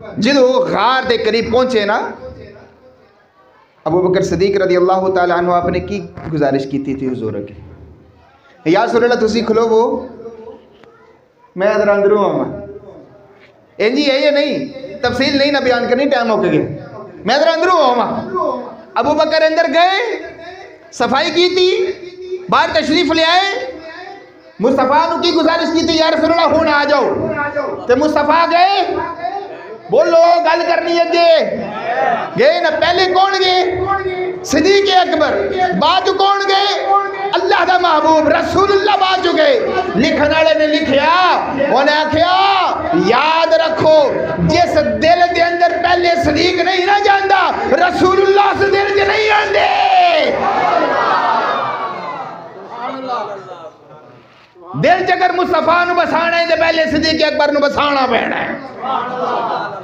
جدو غار دے قریب پہنچے نا ابو بکر صدیق رضی اللہ تعالیٰ عنہ آپ نے کی گزارش کی تھی حضور کے یا رسول اللہ تسی کھلو وہ میں ادھر اندروں ہوں جی ہے یہ نہیں تفصیل نہیں نہ بیان کرنی ٹائم ہو کے گئے میں ادھر اندروں ہوں ابو بکر اندر گئے صفائی کی تھی باہر تشریف لے آئے مصطفیٰ نے کی گزارش کی تھی یا رسول اللہ ہونا آ جاؤ تو مصطفیٰ گئے بولو گل کرنی ہے گئے نا پہلے کون گئے صدیق اکبر بعد کون گئے اللہ دا محبوب رسول اللہ بعد جو گئے لکھن والے نے لکھیا انہیں آکھیا یاد رکھو جس دل دے اندر پہلے صدیق نہیں نہ جاندا رسول اللہ سے دل کے نہیں آندے دل چکر مصطفیٰ نو بسانا ہے پہلے صدیق اکبر نو بسانا پینا ہے